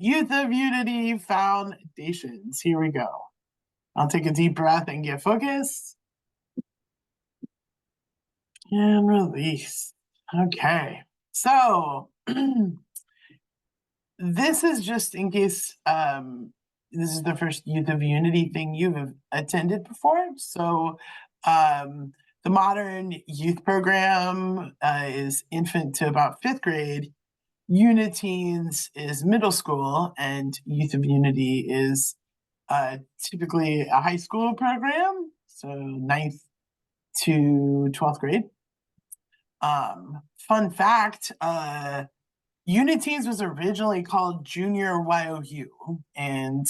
Youth of Unity Foundations. Here we go. I'll take a deep breath and get focused. And release. Okay. So this is just in case this is the first Youth of Unity thing you've attended before. So the modern youth program is infant to about 5th grade. Uniteens is middle school, and Youth of Unity is typically a high school program, so 9th to 12th grade. Fun fact, Uniteens was originally called Junior Y.O.U, and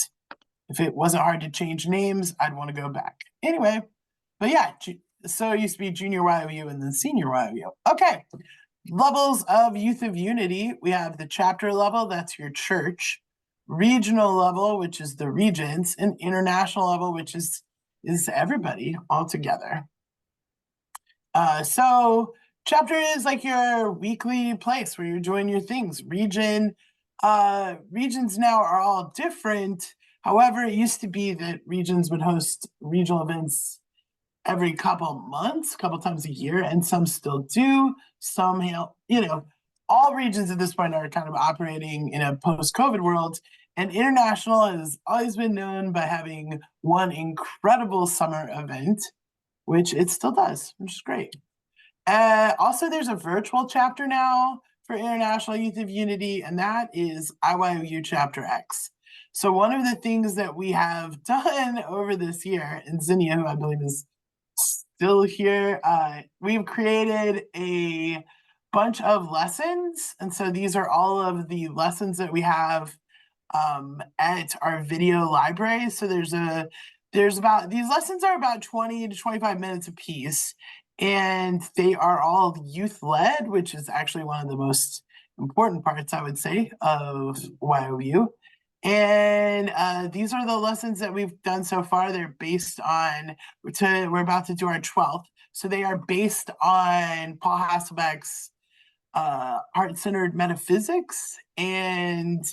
if it wasn't hard to change names, I'd want to go back. Anyway, but yeah, so it used to be Junior Y.O.U and then Senior Y.O.U. Okay, levels of Youth of Unity. We have the chapter level, that's your church. Regional level, which is the regions, and international level, which is everybody all together. So chapter is like your weekly place where you're doing your things. Regions now are all different. However, it used to be that regions would host regional events every couple months, couple times a year, and some still do. Some, all regions at this point are kind of operating in a post-COVID world. And international has always been known by having one incredible summer event, which it still does, which is great. Also, there's a virtual chapter now for International Youth of Unity, and that is Y.O.U Chapter X. So one of the things that we have done over this year, and Zinnia, who I believe is still here, we've created a bunch of lessons. And so these are all of the lessons that we have at our video library. So these lessons are about 20 to 25 minutes a piece, and they are all youth-led, which is actually one of the most important parts, I would say, of Y.O.U. And these are the lessons that we've done so far. They're based on, we're about to do our 12th. So they are based on Paul Hasselbeck's heart-centered metaphysics, and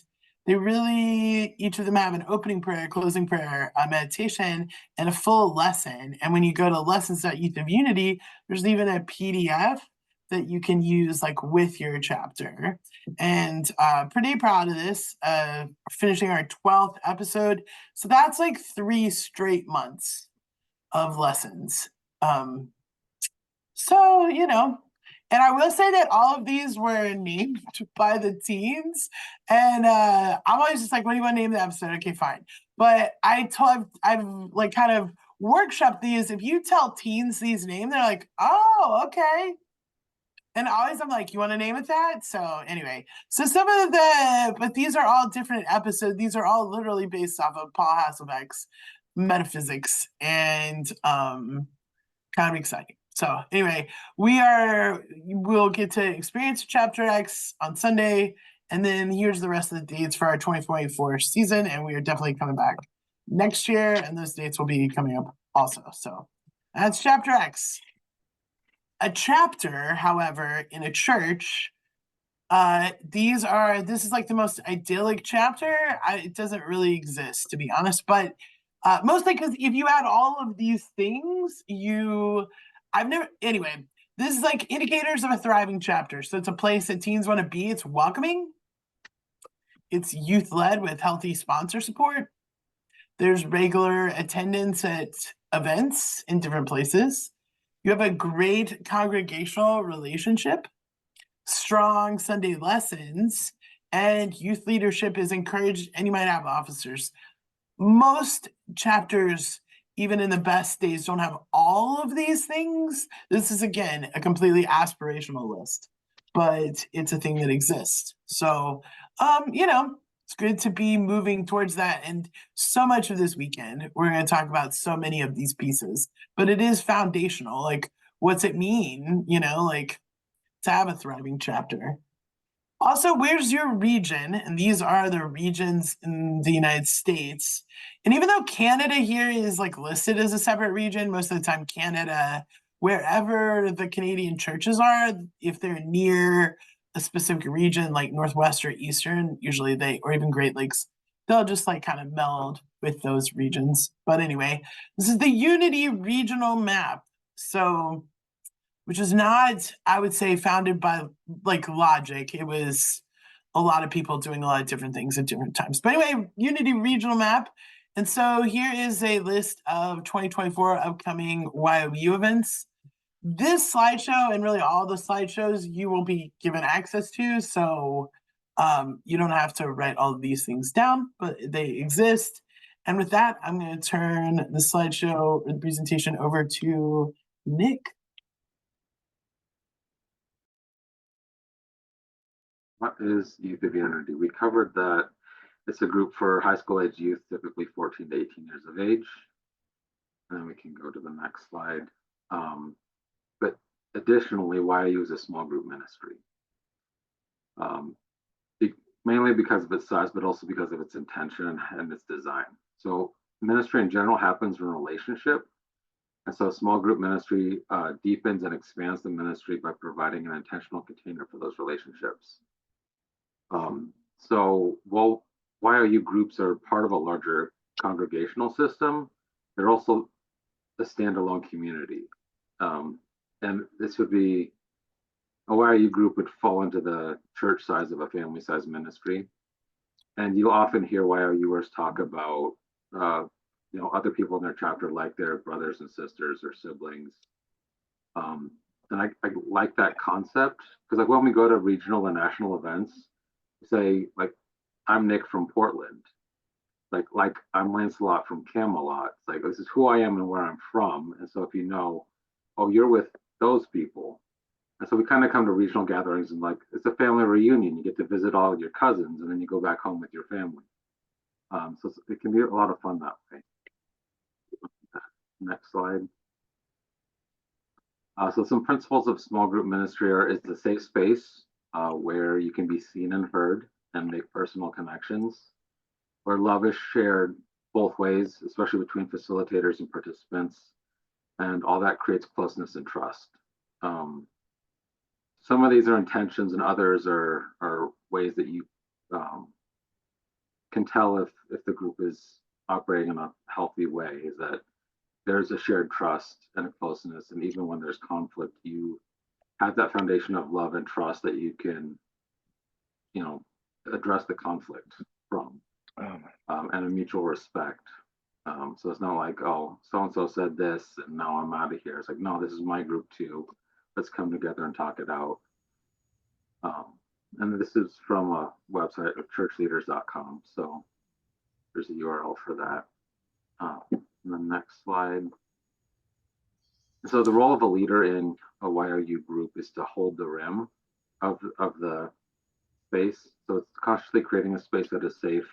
they really, each of them have an opening prayer, closing prayer, a meditation, and a full lesson. And when you go to lessons.youth of unity, there's even a PDF that you can use like with your chapter. And pretty proud of this, finishing our 12th episode. So that's like 3 straight months of lessons. So, and I will say that all of these were named by the teens. And I'm always just like, what do you want to name the episode? Okay, fine. But I've like kind of workshopped these. If you tell teens these names, they're like, oh, okay. And always I'm like, you want to name it that? So anyway, so but these are all different episodes. These are all literally based off of Paul Hasselbeck's metaphysics, and kind of exciting. So anyway, we'll get to experience Chapter X on Sunday, and then here's the rest of the dates for our 2024 season, and we are definitely coming back next year, and those dates will be coming up also. So that's Chapter X. A chapter, however, in a church, this is like the most idyllic chapter. It doesn't really exist, to be honest, but mostly because if you add all of these things, anyway, this is like indicators of a thriving chapter. So it's a place that teens want to be. It's welcoming. It's youth-led with healthy sponsor support. There's regular attendance at events in different places. You have a great congregational relationship, strong Sunday lessons, and youth leadership is encouraged, and you might have officers. Most chapters, even in the best days, don't have all of these things. This is, again, a completely aspirational list, but it's a thing that exists. So, it's good to be moving towards that. And so much of this weekend, we're going to talk about so many of these pieces, but it is foundational. Like, what's it mean, like to have a thriving chapter? Also, where's your region? And these are the regions in the United States. And even though Canada here is like listed as a separate region, most of the time Canada, wherever the Canadian churches are, if they're near a specific region like Northwest or Eastern, usually or even Great Lakes, they'll just like kind of meld with those regions. But anyway, this is the Unity regional map. So, which is not, I would say, founded by like logic. It was a lot of people doing a lot of different things at different times. But anyway, Unity regional map. And so here is a list of 2024 upcoming Y.O.U events. This slideshow and really all the slideshows you will be given access to. So you don't have to write all of these things down, but they exist. And with that, I'm going to turn the slideshow or the presentation over to Nick. What is Youth of Unity? We covered that it's a group for high school age youth, typically 14 to 18 years of age. And we can go to the next slide. But additionally, Y.O.U is a small group ministry. Mainly because of its size, but also because of its intention and its design. So ministry in general happens in relationship. And so small group ministry deepens and expands the ministry by providing an intentional container for those relationships. So while Y.O.U groups are part of a larger congregational system, they're also a standalone community. And this would be, a Y.O.U group would fall into the church size of a family size ministry. And you'll often hear Y.O.Uers talk about, other people in their chapter like their brothers and sisters or siblings. And I like that concept because like when we go to regional and national events, say like, I'm Nick from Portland. Like I'm Lancelot from Camelot. It's like, this is who I am and where I'm from. And so if you know, oh, you're with those people. And so we kind of come to regional gatherings and like, it's a family reunion. You get to visit all your cousins and then you go back home with your family. So it can be a lot of fun that way. Next slide. So some principles of small group ministry is the safe space where you can be seen and heard and make personal connections, where love is shared both ways, especially between facilitators and participants, and all that creates closeness and trust. Some of these are intentions and others are ways that you can tell if the group is operating in a healthy way, is that there's a shared trust and a closeness. And even when there's conflict, you have that foundation of love and trust that you can, address the conflict from, and a mutual respect. So it's not like, oh, so-and-so said this and now I'm out of here. It's like, no, this is my group too. Let's come together and talk it out. And this is from a website of churchleaders.com. So there's a URL for that. And the next slide. So the role of a leader in a Y.O.U group is to hold the rim of the space. So it's consciously creating a space that is safe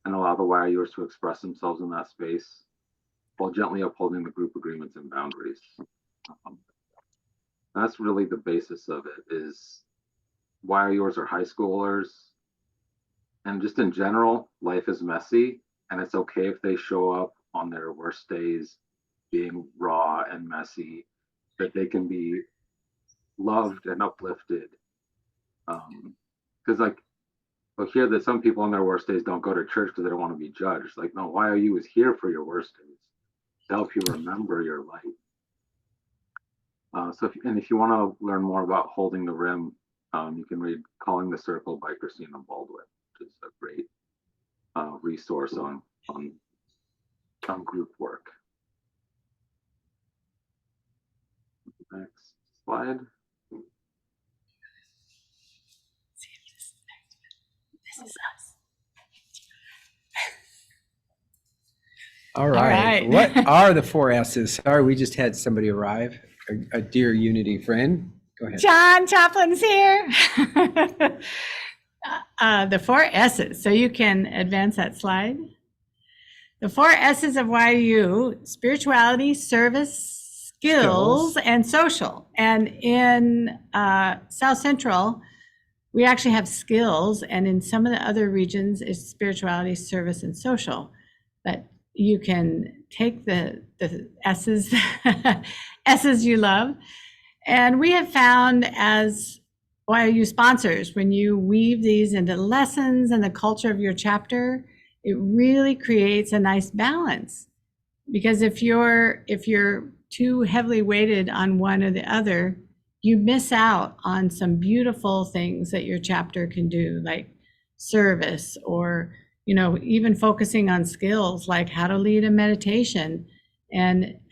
and allow the Y.O.Uers to express themselves in that space while gently upholding the group agreements and boundaries. That's really the basis of it, is Y.O.Uers are high schoolers. And just in general, life is messy, and it's okay if they show up on their worst days being raw and messy, that they can be loved and uplifted. Because we'll hear that some people on their worst days don't go to church because they don't want to be judged. Like, no, Y.O.U is here for your worst days to help you remember your light. If you want to learn more about holding the rim, you can read Calling the Circle by Christina Baldwin, which is a great resource on group work. Next slide. This is us. All right. What are the 4 S's? Sorry, we just had somebody arrive, a dear Unity friend. Go ahead. John Chaplin's here. The 4 S's. So you can advance that slide. The 4 S's of Y.O.U: spirituality, service, skills, and social. And in South Central, we actually have skills, and in some of the other regions, it's spirituality, service, and social. But you can take the S's, S's you love. And we have found as Y.O.U sponsors, when you weave these into lessons and the culture of your chapter, it really creates a nice balance. Because if you're too heavily weighted on one or the other, you miss out on some beautiful things that your chapter can do, like service, or even focusing on skills like how to lead a meditation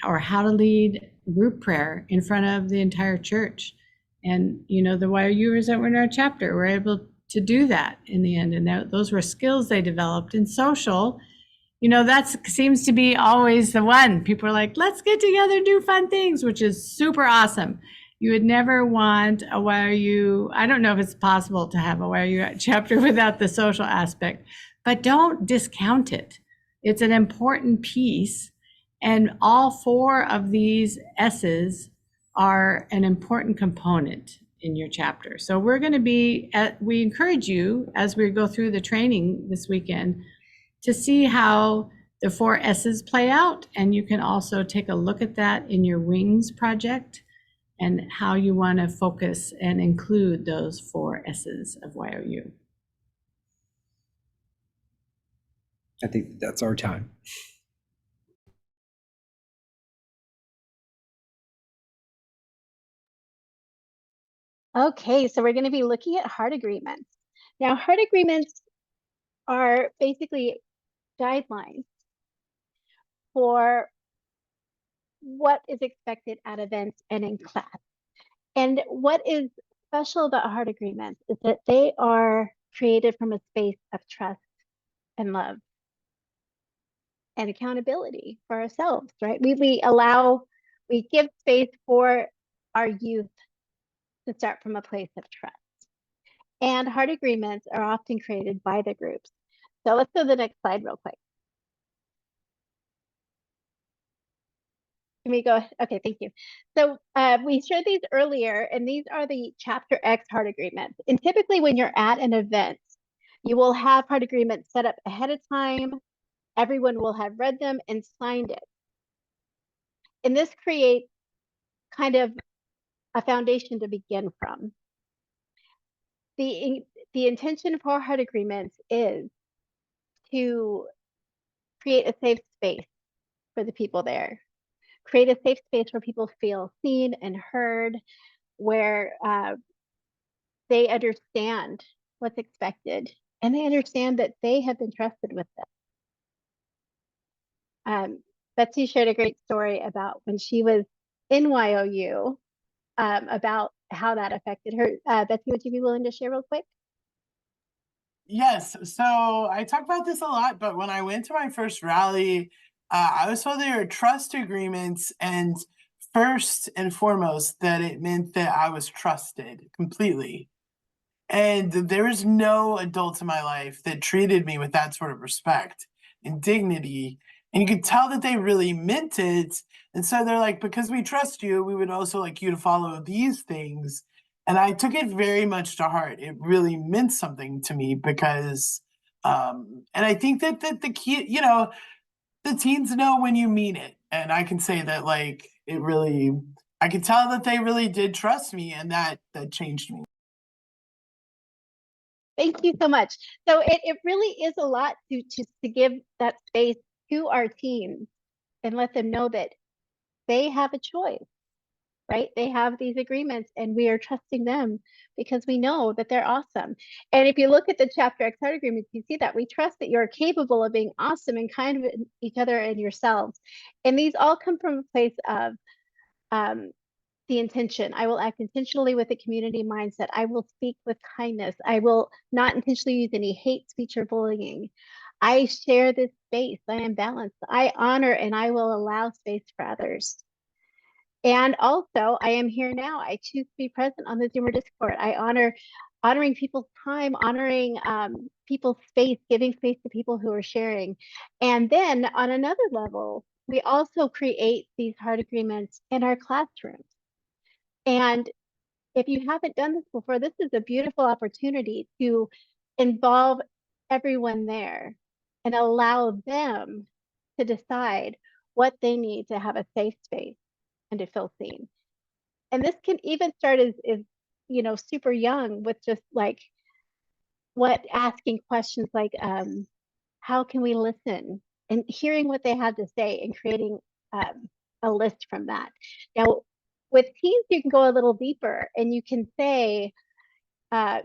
or how to lead group prayer in front of the entire church. And the Y.O.Uers that were in our chapter were able to do that in the end, and those were skills they developed. In social, that seems to be always the one. People are like, let's get together, do fun things, which is super awesome. You would never want a Y.O.U. I don't know if it's possible to have a Y.O.U chapter without the social aspect, but don't discount it. It's an important piece, and all 4 of these S's are an important component in your chapter. So we encourage you, as we go through the training this weekend, to see how the 4 S's play out. And you can also take a look at that in your Wings project and how you want to focus and include those 4 S's of Y.O.U. I think that's our time. Okay, so we're going to be looking at heart agreements. Now, heart agreements are basically guidelines for what is expected at events and in class. And what is special about heart agreements is that they are created from a space of trust and love and accountability for ourselves, right? We give space for our youth to start from a place of trust. And heart agreements are often created by the groups. So let's go to the next slide real quick. Can we go? Okay, thank you. So we shared these earlier, and these are the Chapter X heart agreements. And typically when you're at an event, you will have heart agreements set up ahead of time. Everyone will have read them and signed it. And this creates kind of a foundation to begin from. The intention for heart agreements is to create a safe space for the people there. Create a safe space where people feel seen and heard, where they understand what's expected, and they understand that they have been trusted with this. Betsy shared a great story about when she was in Y.O.U, about how that affected her. Betsy, would you be willing to share real quick? Yes. So I talk about this a lot, but when I went to my first rally, I was told there were trust agreements, and first and foremost, that it meant that I was trusted completely. And there was no adult in my life that treated me with that sort of respect and dignity. And you could tell that they really meant it. And so they're like, because we trust you, we would also like you to follow these things. And I took it very much to heart. It really meant something to me because, and I think that the key, the teens know when you mean it. And I can say that like, I could tell that they really did trust me, and that changed me. Thank you so much. So it really is a lot to give that space to our teens and let them know that they have a choice, right? They have these agreements, and we are trusting them because we know that they're awesome. And if you look at the Chapter X heart agreements, you see that we trust that you're capable of being awesome and kind of each other and yourselves. And these all come from a place of the intention. I will act intentionally with a community mindset. I will speak with kindness. I will not intentionally use any hate speech or bullying. I share this space. I am balanced. I honor and I will allow space for others. And also, I am here now. I choose to be present on the Zoom or Discord. I honoring people's time, honoring people's space, giving space to people who are sharing. And then on another level, we also create these heart agreements in our classrooms. And if you haven't done this before, this is a beautiful opportunity to involve everyone there and allow them to decide what they need to have a safe space and to feel seen. And this can even start as super young with just like asking questions like, how can we listen, and hearing what they have to say and creating a list from that. Now, with teens, you can go a little deeper and you can say,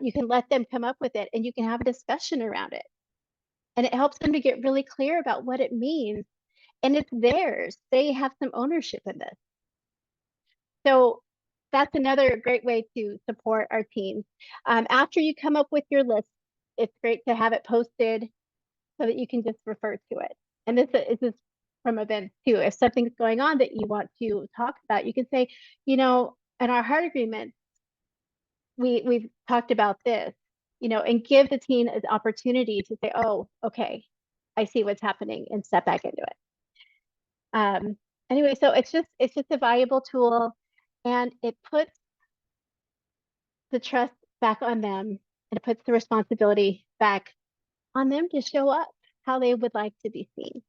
you can let them come up with it and you can have a discussion around it. And it helps them to get really clear about what it means. And it's theirs. They have some ownership in this. So that's another great way to support our teens. After you come up with your list, it's great to have it posted so that you can just refer to it. And this is from events too. If something's going on that you want to talk about, you can say, in our heart agreement, we've talked about this, and give the teen an opportunity to say, oh, okay, I see what's happening, and step back into it. Anyway, so it's just a valuable tool, and it puts the trust back on them, and it puts the responsibility back on them to show up how they would like to be seen.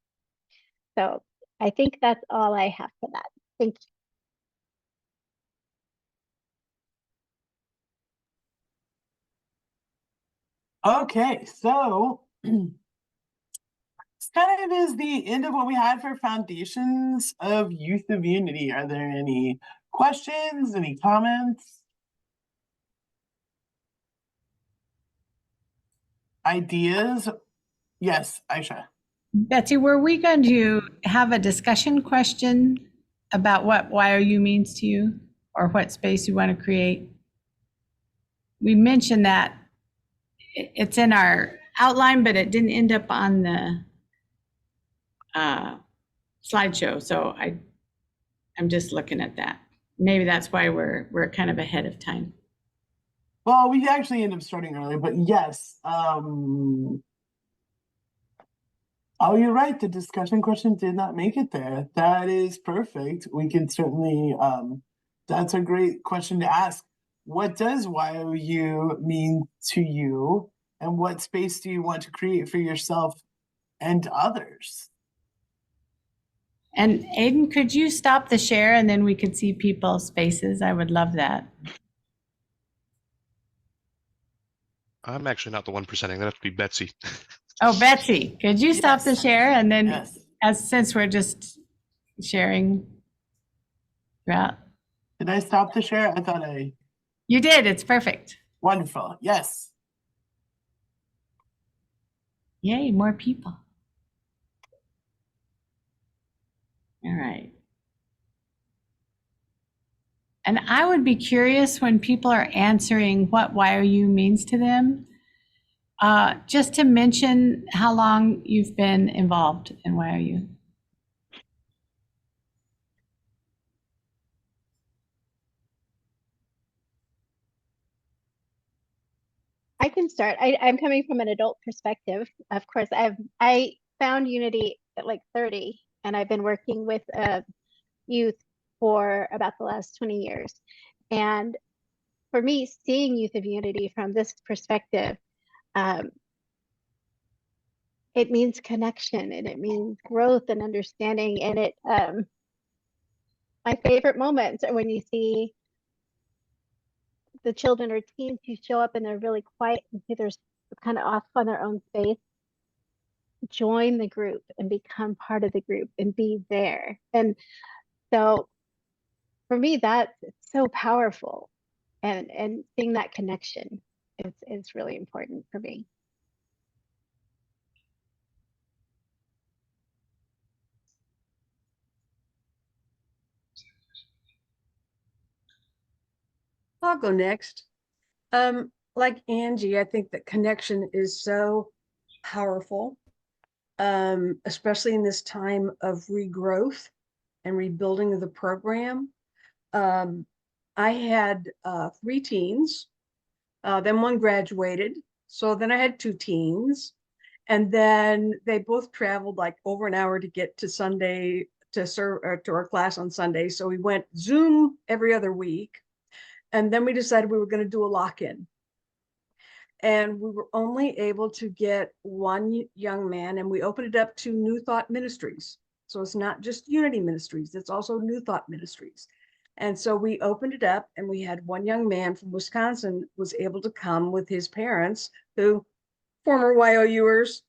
So I think that's all I have for that. Thank you. Okay, so this kind of is the end of what we had for foundations of Youth of Unity. Are there any questions, any comments, ideas? Yes, Aisha. Betsy, were we going to have a discussion question about what Y.O.U means to you, or what space you want to create? We mentioned that it's in our outline, but it didn't end up on the slideshow. So I'm just looking at that. Maybe that's why we're kind of ahead of time. Well, we actually ended up starting early, but yes. Oh, you're right. The discussion question did not make it there. That is perfect. We can certainly, that's a great question to ask. What does Y.O.U mean to you? And what space do you want to create for yourself and others? And Aiden, could you stop the share and then we could see people's faces? I would love that. I'm actually not the one presenting. That'd have to be Betsy. Oh, Betsy, could you stop the share? And then since we're just sharing throughout. Did I stop the share? I thought You did. It's perfect. Wonderful. Yes. Yay, more people. All right. And I would be curious when people are answering what Y.O.U means to them, just to mention how long you've been involved in Y.O.U. I can start. I'm coming from an adult perspective. Of course, I found Unity at like 30, and I've been working with youth for about the last 20 years. And for me, seeing Youth of Unity from this perspective, it means connection, and it means growth and understanding. And it, my favorite moments are when you see the children or teens who show up and they're really quiet and they're kind of off on their own space, join the group and become part of the group and be there. And so for me, that's so powerful, and seeing that connection is really important for me. I'll go next. Like Angie, I think that connection is so powerful, especially in this time of regrowth and rebuilding of the program. I had 3 teens, then one graduated. So then I had 2 teens, and then they both traveled like over an hour to get to Sunday to serve to our class on Sunday. So we went Zoom every other week. And then we decided we were going to do a lock-in. And we were only able to get one young man, and we opened it up to New Thought Ministries. So it's not just Unity Ministries, it's also New Thought Ministries. And so we opened it up, and we had one young man from Wisconsin was able to come with his parents, who former Y.O.U.ers,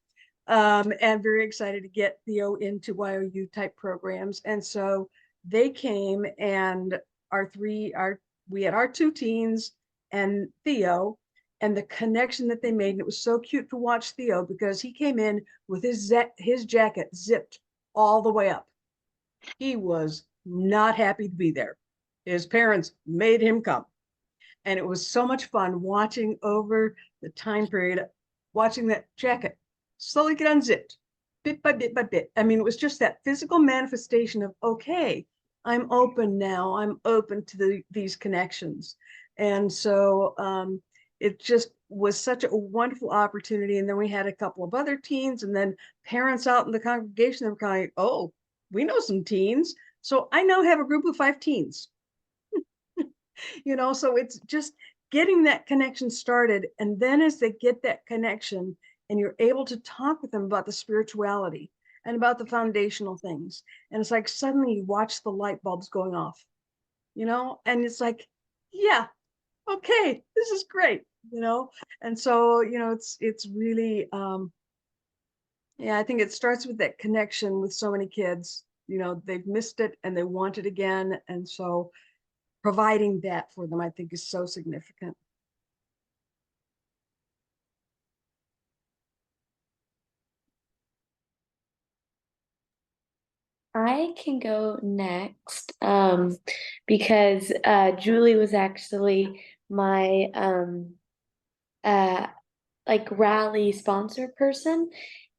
and very excited to get Theo into Y.O.U type programs. And so they came, and we had our two teens and Theo, and the connection that they made. And it was so cute to watch Theo, because he came in with his jacket zipped all the way up. He was not happy to be there. His parents made him come. And it was so much fun watching over the time period, watching that jacket slowly get unzipped, bit by bit by bit. I mean, it was just that physical manifestation of, okay, I'm open now. I'm open to these connections. And so it just was such a wonderful opportunity. And then we had a couple of other teens, and then parents out in the congregation that were kind of like, oh, we know some teens. So I now have a group of 5 teens. So it's just getting that connection started. And then as they get that connection, and you're able to talk with them about the spirituality and about the foundational things, and it's like suddenly you watch the light bulbs going off, and it's like, yeah, okay, this is great. And so it's really yeah, I think it starts with that connection with so many kids. They've missed it and they want it again. And so providing that for them, I think, is so significant. I can go next because Julie was actually my uh, like rally sponsor person,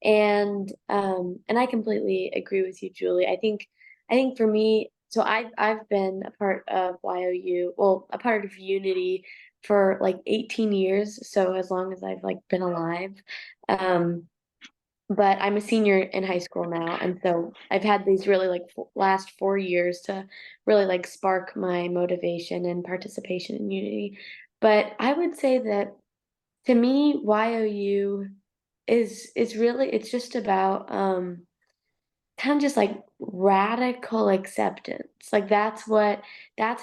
and I completely agree with you, Julie. I think for me, so I've been a part of Y.O.U, well, a part of Unity for like 18 years, so as long as I've like been alive. Um, but I'm a senior in high school now, and so I've had these really like last 4 years to really like spark my motivation and participation in Unity. But I would say that to me, Y.O.U is really, it's just about kind of just like radical acceptance. Like that's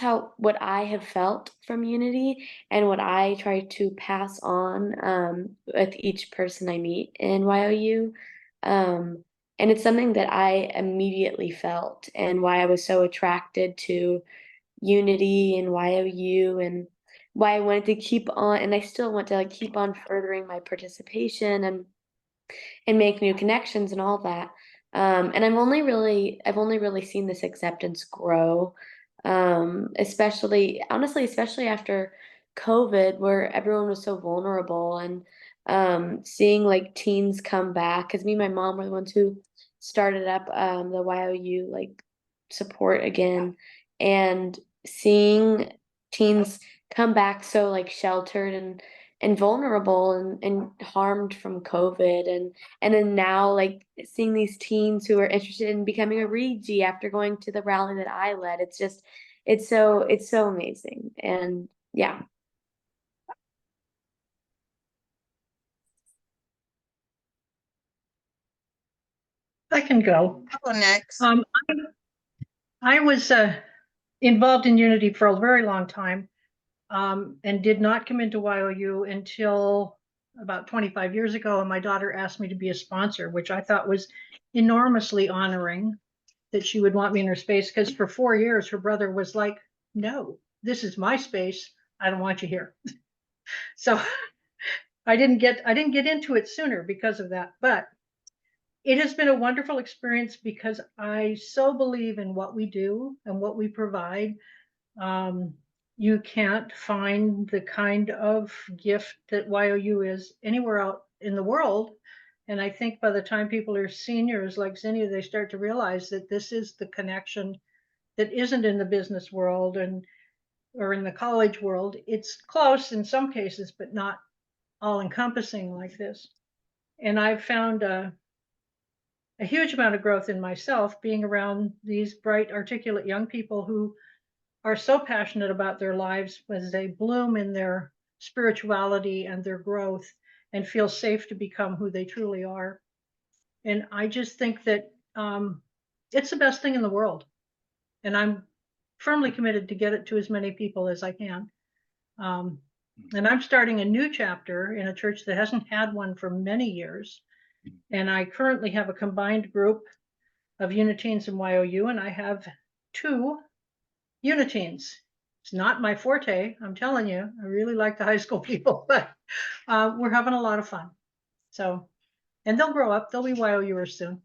how what I have felt from Unity, and what I try to pass on with each person I meet in Y.O.U. Um, and it's something that I immediately felt, and why I was so attracted to Unity and Y.O.U, and why I wanted to keep on, and I still want to like keep on furthering my participation and make new connections and all that. And I've only really seen this acceptance grow, especially honestly, especially after COVID, where everyone was so vulnerable, and seeing like teens come back. Because me and my mom were the ones who started up the Y.O.U like support again, and seeing teens come back so like sheltered and vulnerable and harmed from COVID, and then now like seeing these teens who are interested in becoming a Regi after going to the rally that I led. It's so amazing. And yeah. I can go. I'll go next. I was involved in Unity for a very long time, and did not come into Y.O.U until about 25 years ago. And my daughter asked me to be a sponsor, which I thought was enormously honoring that she would want me in her space. Because for 4 years, her brother was like, no, this is my space. I don't want you here. So I didn't get into it sooner because of that. But it has been a wonderful experience, because I so believe in what we do and what we provide. You can't find the kind of gift that Y.O.U is anywhere out in the world. And I think by the time people are seniors like Zinnia, they start to realize that this is the connection that isn't in the business world or in the college world. It's close in some cases, but not all encompassing like this. And I've found a huge amount of growth in myself being around these bright, articulate young people who are so passionate about their lives as they bloom in their spirituality and their growth, and feel safe to become who they truly are. And I just think that it's the best thing in the world. And I'm firmly committed to get it to as many people as I can. And I'm starting a new chapter in a church that hasn't had one for many years. And I currently have a combined group of Uniteens and Y.O.U, and I have 2 Uniteens. It's not my forte, I'm telling you. I really like the high school people, but we're having a lot of fun. So, and they'll grow up. They'll be Y.O.Uers soon.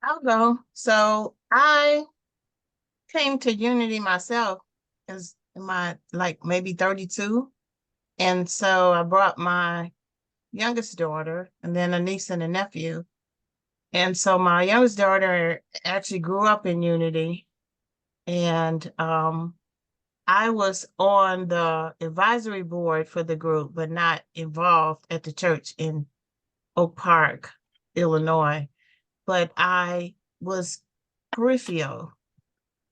I'll go. So I came to Unity myself as my like maybe 32. And so I brought my youngest daughter and then a niece and a nephew. And so my youngest daughter actually grew up in Unity. And I was on the advisory board for the group, but not involved at the church in Oak Park, Illinois. But I was peripheral.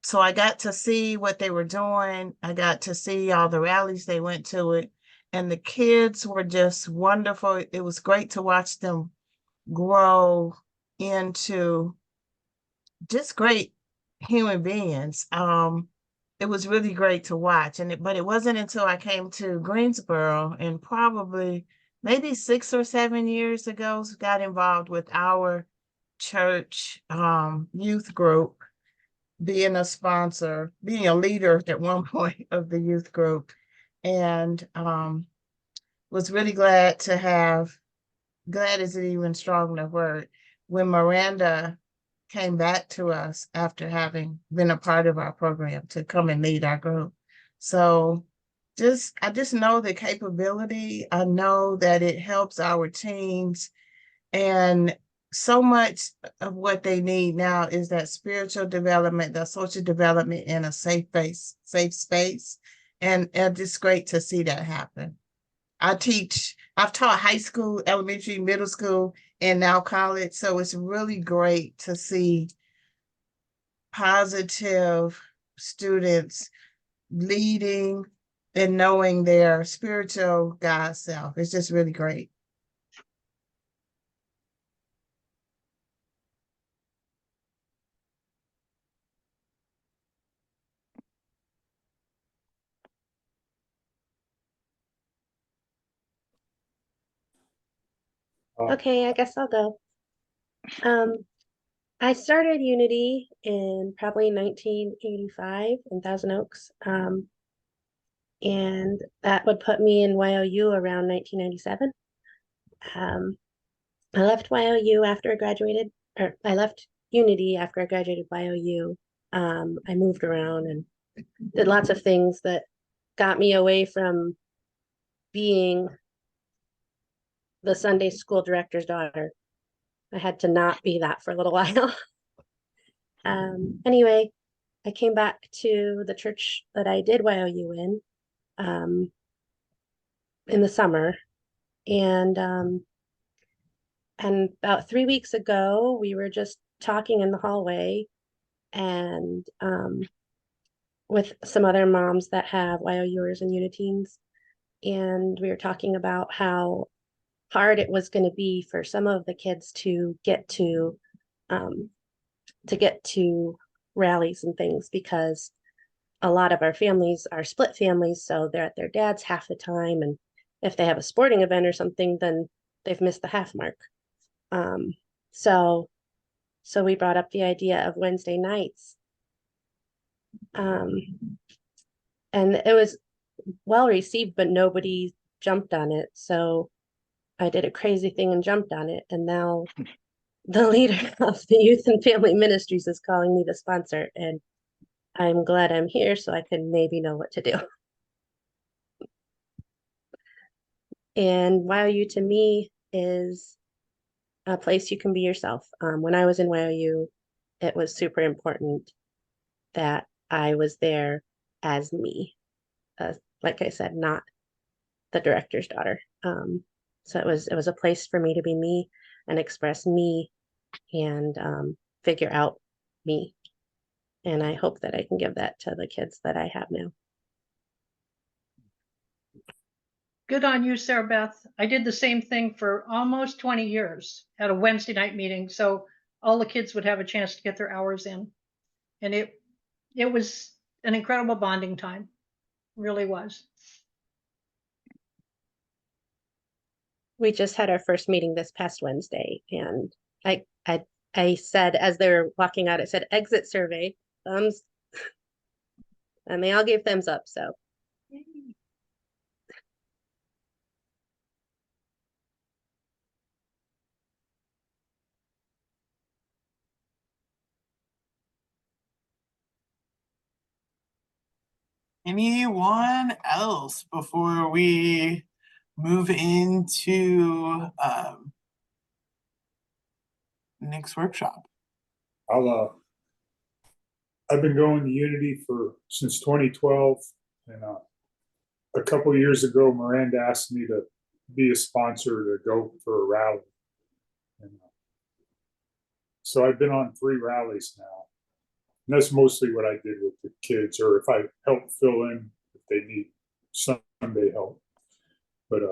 So I got to see what they were doing. I got to see all the rallies they went to it. And the kids were just wonderful. It was great to watch them grow into just great human beings. It was really great to watch. But it wasn't until I came to Greensboro and probably maybe 6 or 7 years ago, got involved with our church youth group, being a sponsor, being a leader at one point of the youth group, and was really glad to have, glad is an even strong enough word, when Miranda came back to us after having been a part of our program to come and lead our group. So I just know the capability. I know that it helps our teams, and so much of what they need now is that spiritual development, that social development in a safe space. And it's just great to see that happen. I've taught high school, elementary, middle school, and now college. So it's really great to see positive students leading and knowing their spiritual God self. It's just really great. Okay, I guess I'll go. I started Unity in probably 1985 in Thousand Oaks. And that would put me in Y.O.U around 1997. I left Y.O.U after I graduated, or I left Unity after I graduated Y.O.U. I moved around and did lots of things that got me away from being the Sunday school director's daughter. I had to not be that for a little while. Anyway, I came back to the church that I did Y.O.U in the summer, and about 3 weeks ago, we were just talking in the hallway, and with some other moms that have Y.O.Uers and Uniteens, and we were talking about how hard it was going to be for some of the kids to get to rallies and things, because a lot of our families are split families, so they're at their dad's half the time, and if they have a sporting event or something, then they've missed the half mark. So we brought up the idea of Wednesday nights, and it was well received, but nobody jumped on it. So I did a crazy thing and jumped on it, and now the leader of the Youth and Family Ministries is calling me the sponsor, and I'm glad I'm here so I can maybe know what to do. And Y.O.U to me is a place you can be yourself. When I was in Y.O.U, it was super important that I was there as me. Like I said, not the director's daughter. So it was a place for me to be me and express me and figure out me. And I hope that I can give that to the kids that I have now. Good on you, Sarah Beth. I did the same thing for almost 20 years at a Wednesday night meeting. So all the kids would have a chance to get their hours in. And it was an incredible bonding time. It really was. We just had our first meeting this past Wednesday, and I said, as they were walking out, it said exit survey, thumbs, and they all gave thumbs up. So Anyone else before we move into next workshop? I've been going to Unity since 2012, and a couple of years ago, Miranda asked me to be a sponsor to go for a rally. And, so I've been on 3 rallies now. And that's mostly what I did with the kids, or if I help fill in if they need Sunday help. But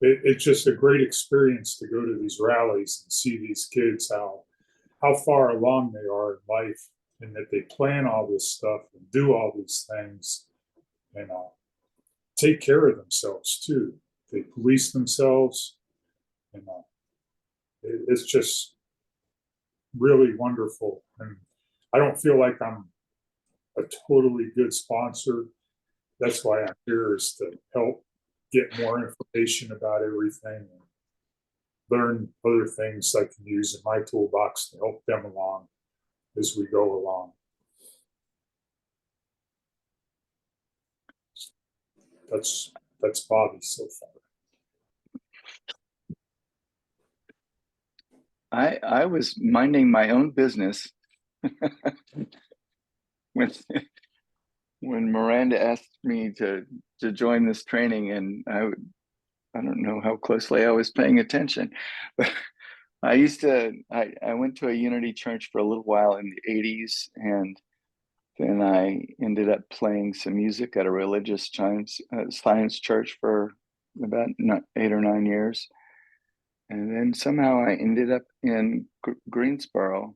it's just a great experience to go to these rallies and see these kids, how far along they are in life, and that they plan all this stuff and do all these things and take care of themselves too. They police themselves, and it's just really wonderful. And I don't feel like I'm a totally good sponsor. That's why I'm here, is to help get more information about everything and learn other things I can use in my toolbox to help them along as we go along. That's Bobby so far. I was minding my own business when Miranda asked me to join this training, and I don't know how closely I was paying attention, but I went to a Unity church for a little while in the 80s, and then I ended up playing some music at a religious science church for about 8 or 9 years. And then somehow I ended up in Greensboro,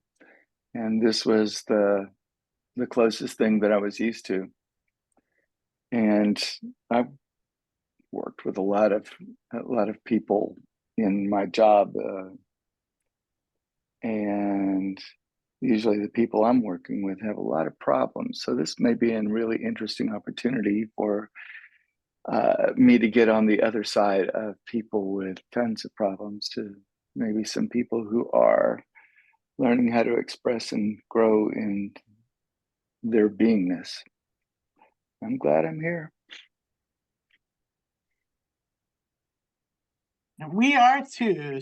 and this was the closest thing that I was used to. And I worked with a lot of people in my job, and usually the people I'm working with have a lot of problems. So this may be a really interesting opportunity for me to get on the other side of people with tons of problems, to maybe some people who are learning how to express and grow in their beingness. I'm glad I'm here. We are too.